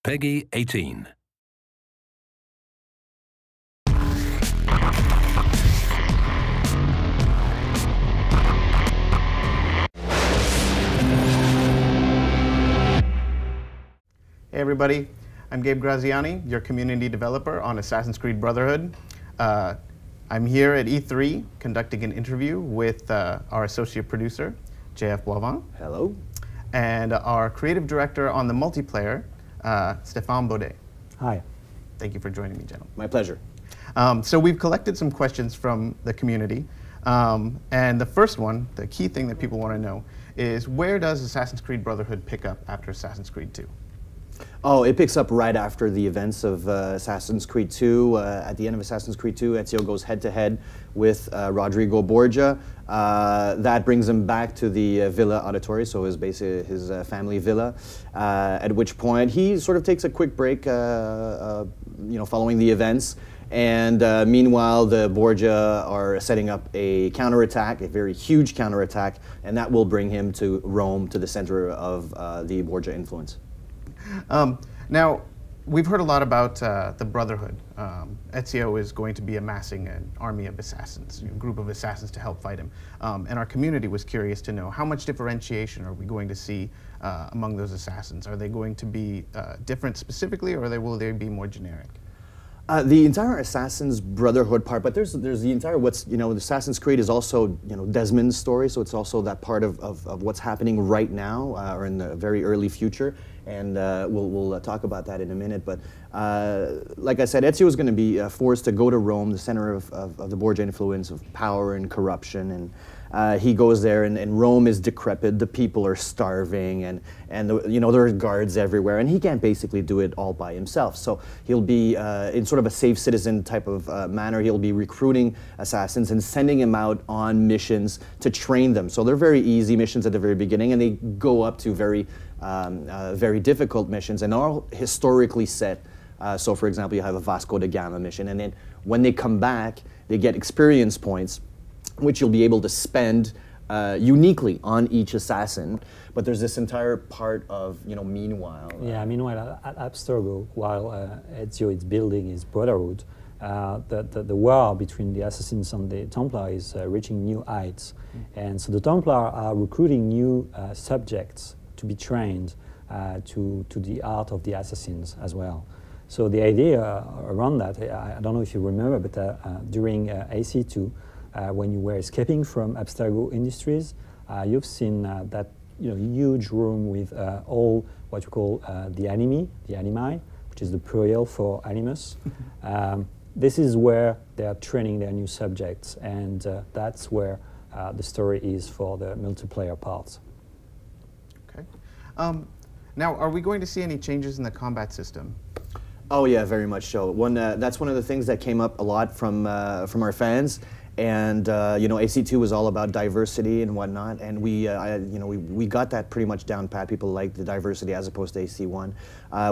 Peggy 18. Hey everybody, I'm Gabe Graziani, your community developer on Assassin's Creed Brotherhood. I'm here at E3 conducting an interview with our associate producer, JF Boivin. Hello. And our creative director on the multiplayer, Stéphane Baudet. Hi. Thank you for joining me, gentlemen. My pleasure. So we've collected some questions from the community. And the first one, the key thing that people want to know, is where does Assassin's Creed Brotherhood pick up after Assassin's Creed 2? Oh, it picks up right after the events of Assassin's Creed 2. At the end of Assassin's Creed 2, Ezio goes head-to-head with Rodrigo Borgia. That brings him back to the Villa Auditore, so his family villa, at which point he sort of takes a quick break following the events. And meanwhile, the Borgia are setting up a counterattack, a very huge counterattack, and that will bring him to Rome, to the center of the Borgia influence. Now, we've heard a lot about the Brotherhood. Ezio is going to be amassing an army of assassins, a group of assassins to help fight him. And our community was curious to know how much differentiation are we going to see among those assassins? Are they going to be different specifically, or will they be more generic? The entire Assassin's Brotherhood part, but there's the entire Assassin's Creed is also Desmond's story, so it's also that part of what's happening right now or in the very early future, and we'll talk about that in a minute. But like I said, Ezio is going to be forced to go to Rome, the center of the Borgia influence, of power and corruption, and he goes there, and Rome is decrepit. The people are starving, and there are guards everywhere, and he can't basically do it all by himself. So he'll be in sort of a safe citizen type of manner. He'll be recruiting assassins and sending them out on missions to train them. So they're very easy missions at the very beginning, and they go up to very difficult missions, and all historically set. So, for example, you have a Vasco da Gama mission, and then when they come back, they get experience points, which you'll be able to spend uniquely on each assassin. But there's this entire part of, meanwhile. Meanwhile, at Abstergo, while Ezio is building his Brotherhood, the war between the assassins and the Templar is reaching new heights. And so the Templar are recruiting new subjects to be trained to the art of the assassins as well. So the idea around that, I don't know if you remember, but during AC2, when you were escaping from Abstergo Industries, you've seen that huge room with all what you call the animi, which is the pluriel for animus. This is where they are training their new subjects, and that's where the story is for the multiplayer parts. Okay. Now, are we going to see any changes in the combat system? Oh yeah, very much so. That's one of the things that came up a lot from our fans. And AC2 was all about diversity and whatnot, and we got that pretty much down pat. People like the diversity as opposed to AC1.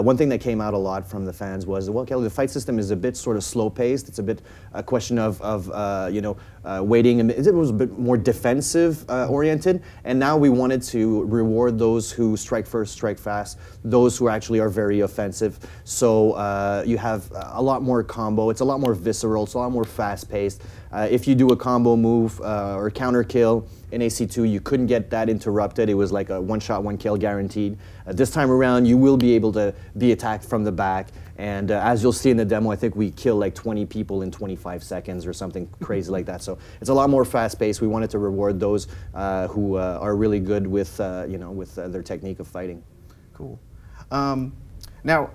One thing that came out a lot from the fans was, well, Kelly, the fight system is a bit sort of slow-paced. It's a bit a question of waiting. It was a bit more defensive oriented, and now we wanted to reward those who strike first, strike fast, those who actually are very offensive. So you have a lot more combo. It's a lot more visceral. It's a lot more fast-paced. If you do a combo move or counter kill in AC2, you couldn't get that interrupted. It was like a one-shot, one-kill guaranteed. This time around, you will be able to be attacked from the back. And as you'll see in the demo, I think we kill like 20 people in 25 seconds or something crazy like that. So it's a lot more fast-paced. We wanted to reward those who are really good with, with their technique of fighting. Cool. Now,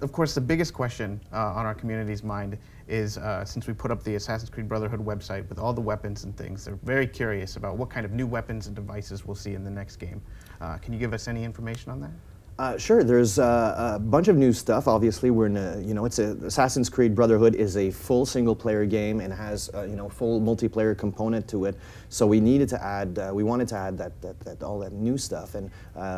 of course, the biggest question on our community's mind is, since we put up the Assassin's Creed Brotherhood website with all the weapons and things, they're very curious about what kind of new weapons and devices we'll see in the next game. Can you give us any information on that? Sure. There's a bunch of new stuff. Obviously, we're in a, Assassin's Creed Brotherhood is a full single-player game and has full multiplayer component to it. So we needed to add, we wanted to add all that new stuff. And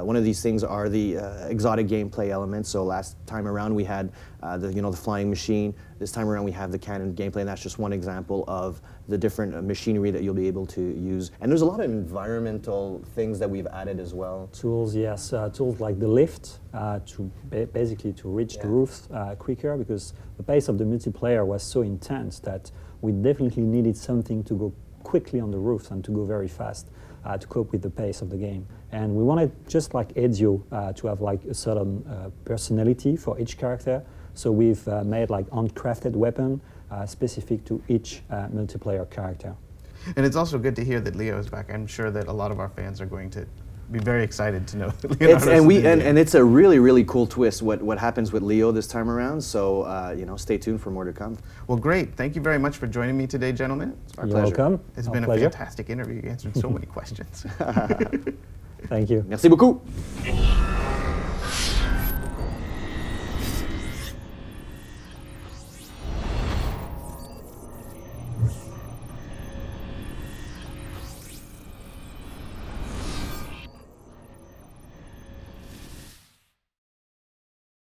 one of these things are the exotic gameplay elements. So last time around we had the flying machine. This time around we have the cannon gameplay, and that's just one example of the different machinery that you'll be able to use. And there's a lot of environmental things that we've added as well. Tools, yes, tools like the lift to basically to reach the roofs quicker, because the pace of the multiplayer was so intense that we definitely needed something to go quickly on the roofs and to go very fast to cope with the pace of the game. And we wanted, just like Ezio, to have like a certain personality for each character. So we've made like handcrafted weapon specific to each multiplayer character. And it's also good to hear that Leo is back. I'm sure that a lot of our fans are going to be very excited to know that and it's a really cool twist what happens with Leo this time around. So you know, stay tuned for more to come. Well, great. Thank you very much for joining me today, gentlemen. It's my You're pleasure. welcome. It's Our been pleasure. a fantastic interview. You answered so many questions. Thank you. Merci beaucoup.